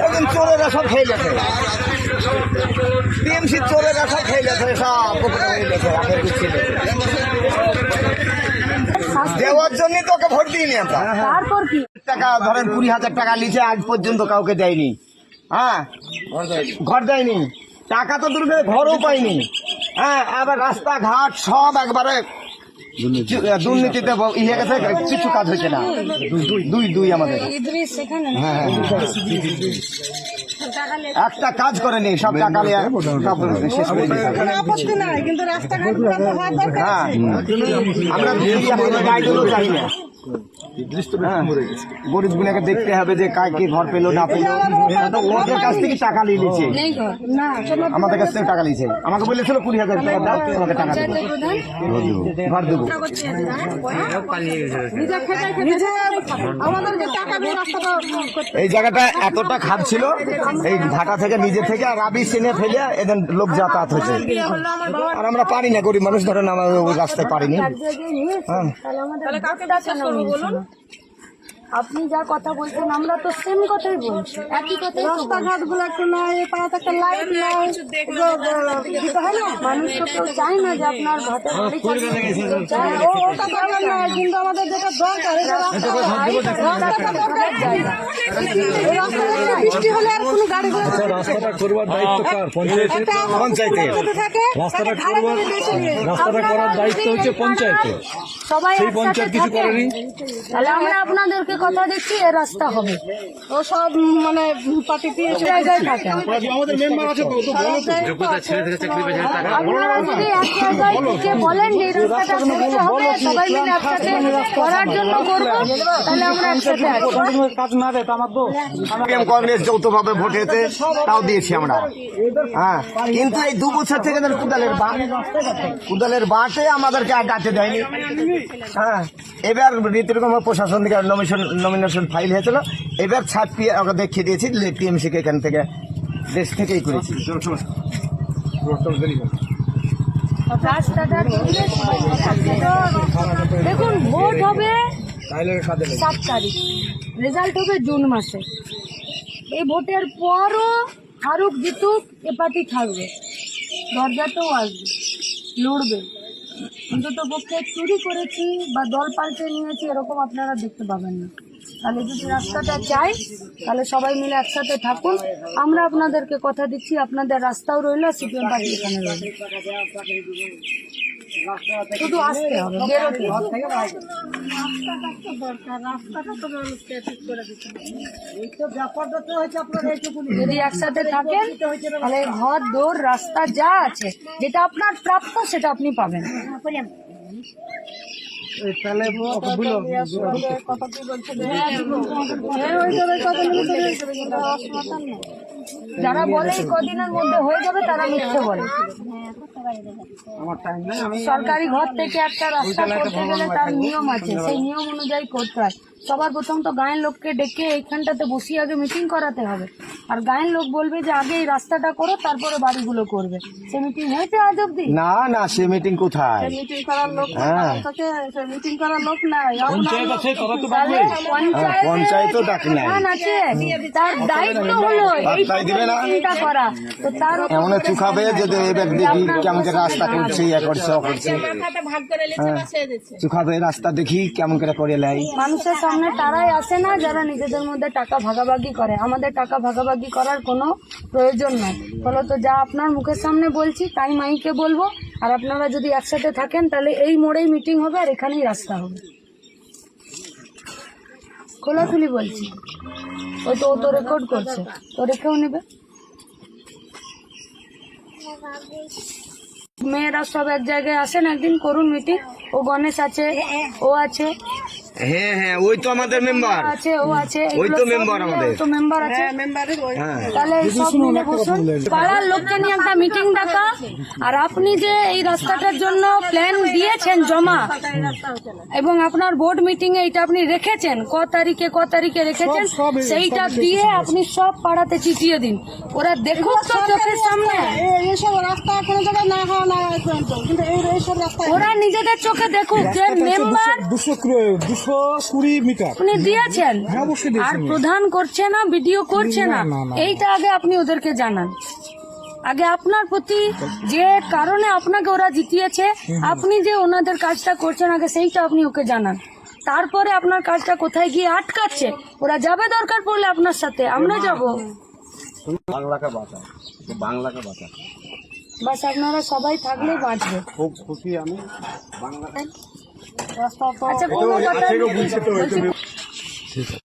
এখন চোরেরা সব খেয়ে গেছে, টিএমসি চোরেরা সব খেয়ে গেছে, সব হয়ে গেছে। দেওয়ার জন্য তোকে ভোট দিইনি আমরা। তারপর কি টাকা ধরেন 20,000 টাকা নিচে আজ পর্যন্ত কাউকে দেয়নি। হ্যাঁ, ঘর দেয়নি, টাকা তো দূরে ঘরও পাইনি। হ্যাঁ, আবার রাস্তাঘাট সব একবারে দুর্নীতিতে ইয়ে গেছে, কিছু কাজ হয়েছে না। দুই আমাদের হ্যাঁ একটা কাজ করেনি, সব টাকা নিয়ে সব শেষ করে দিয়েছে। হ্যাঁ, আমরা গাইডও চাই না, গরিব গুলাকে দেখতে হবে যে কাকে ঘর পেলো না পেলো। ওদের কাছ থেকে টাকা নিয়ে নিচ্ছে, আমাদের কাছ থেকে টাকা নিয়েছে। আমাকে বলেছিল 20,000 টাকা দাও, তোমাকে টাকা দেবো, ঘর দেবো। এই জায়গাটা এতটা খাদ ছিল, এই ঘাটা থেকে নিজে থেকে রাবি সিনে ফেলে এদের লোক যাতায়াত হয়েছে। আর আমরা পারি না, গরিব মানুষ ধরেন আমরা ওই রাস্তায় পারিনি। হ্যাঁ, আপনি যা কথা বলছেন আমরা তো সেম কথাই বলছি, একই কথাই। রাস্তাঘাট গুলো একটু নাই, পাড়াতে একটা লাইট নাই, মানুষ তো কেউ চায় না যে আপনার ঘাটে কিন্তু আমাদের যেটা দরকার বৃষ্টি হলে আর কোনো গাড়ি রাস্তাটা করবার দায়িত্ব কার? পঞ্চায়েতের। রাস্তাটা করার দায়িত্ব হচ্ছে পঞ্চায়েতের, সবাই সেই পঞ্চায়েত কিছু করেনি। তাহলে আমরা আপনাদেরকে কথা দিচ্ছি এ রাস্তা হবে। ও সব মানে পার্টিতে জায়গায় থাকে। আমাদের মেম্বার আছে তো, আপনারা যদি এক জায়গায় থেকে বলেন যে এই রাস্তাটা করতে হবে, সবাই মিলে একসাথে করার জন্য করবো, তাহলে আমরা একসাথে কাজ না দেয় আমার তো কংগ্রেস যৌথভাবে ভোট হয়েছে, তাও দিয়েছি আমরা। হ্যাঁ, কিন্তু এই 2 বছর থেকে কুদালের বাটে আমাদেরকে আর ডাকে দেয়নি। হ্যাঁ, এবার রীতিরকম প্রশাসন থেকে নমিনেশন ফাইল হয়েছিল, এবার ছাপিয়ে ওকে দেখিয়ে দিয়েছি টিএমসিকে এখান থেকে দেশ থেকেই করেছি। দেখুন, ভোট হবে 7 তারিখ, রেজাল্ট হবে জুন মাসে। এই ভোটের পরও হারুক জিতুক এ পার্টি থাকবে, দরজাতেও আসবে, লড়বে। অন্তত পক্ষে চুরি করেছি বা দল পাল্টে নিয়েছি এরকম আপনারা দেখতে পাবেন না। তাহলে যদি রাস্তাটা চাই তাহলে সবাই মিলে একসাথে থাকুন। আমরা আপনাদেরকে কথা দিচ্ছি, আপনাদের রাস্তাও রইল, সিপিএম পার্টি এখানে রইল। শুধু আসতে হবে, বেরোতে হবে। যদি একসাথে থাকেন তাহলে ঘর দৌড় রাস্তা যা আছে, যেটা আপনার প্রাপ্য সেটা আপনি পাবেন। যারা বলে কদিনের মধ্যে হয়ে যাবে তারা মিথ্যে বলে। সরকারি ঘর থেকে একটা রাস্তা করতে গেলে তার নিয়ম আছে, সেই নিয়ম অনুযায়ী করতে হয়। সবার প্রথম তো গায়ের লোককে ডেকে এইখানটাতে বসিয়ে আগে মিটিং করাতে হবে, আর গায়ের লোক বলবে যে আগে এই রাস্তাটা করো তারপরে বাড়িগুলো করবে। সে মিটিং হয়েছে আজ অব্দি? না না, সে মিটিং কোথায়? মিটিং করার লোক মিটিং করার লোক নাই। পঞ্চায়েতও ডাক নাই, আছে, তার দায়িত্ব হলো এই মিটিংটা করা। তো তার এমন চুকাবে যে এবার দেখি কেমন করে রাস্তা করছে, ইয়ে করছে, ও করছে, চুকাবে রাস্তা দেখি কেমন করে করে লাই। মানুষের সামনে তারাই আসে না যারা নিজেদের মধ্যে টাকা ভাগাভাগি করে। আমাদের টাকা ভাগাভাগি করার কোনো প্রয়োজন নাই। ফলত যা আপনার মুখের সামনে বলছি তাই মাইকে বলবো। আর আপনারা যদি একসাথে থাকেন তাহলে এই মোড়েই মিটিং হবে আর এখানেই রাস্তা হবে। খোলাখুলি বলছি, ওই তো ও তো রেকর্ড করছে, তো রেখেও নেবে। মেয়েরা সব এক জায়গায় আসেন, একদিন করুন মিটিং। ও গণেশ আছে, ও আছে, হ্যাঁ হ্যাঁ, ওই তো আমাদের মেম্বার আছে, ও আছে, ওই তো মেম্বার আমাদের, তো মেম্বার আছে। তাহলে সব মিলে বসুন, পাড়ার লোককে নিয়ে একটা মিটিং ডাকা। আর আপনি যে এই রাস্তাটার জন্য প্ল্যান দিয়েছেন জমা, এবং আপনার বোর্ড মিটিং এ এটা আপনি রেখেছেন, ক তারিখে রেখেছেন, সেইটা দিয়ে আপনি সব পাড়াতে চিঠিয়ে দিন। ওরা দেখুক তো চোখের সামনে, এইসব রাস্তা কোনো জায়গায় না হওয়া না, কিন্তু এইসব রাস্তা ওরা নিজেদের চোখে দেখুক যে মেম্বার 120 মিটার। উনি দিয়েছেন, হ্যাঁ, অবশ্যই দিয়েছেন। আর প্রধান করছে না, ভিডিও করছে না, না, না। এইটা আগে আপনি ওদেরকে জানান। আগে আপনার প্রতি যে কারণে আপনাকে ওরা জিতিয়েছে, আপনি যে ওনাদের কাজটা করছেন আগে সেইটা আপনি ওকে জানান। তারপরে আপনার কাজটা কোথায় গিয়ে আটকাচ্ছে, ওরা যাবে দরকার পড়লে আপনার সাথে, আমরা যাব। বাস আপনারা সবাই থাকলে বাঁচবে। খুব খুশি আমি। আচ্ছা কোনো কথা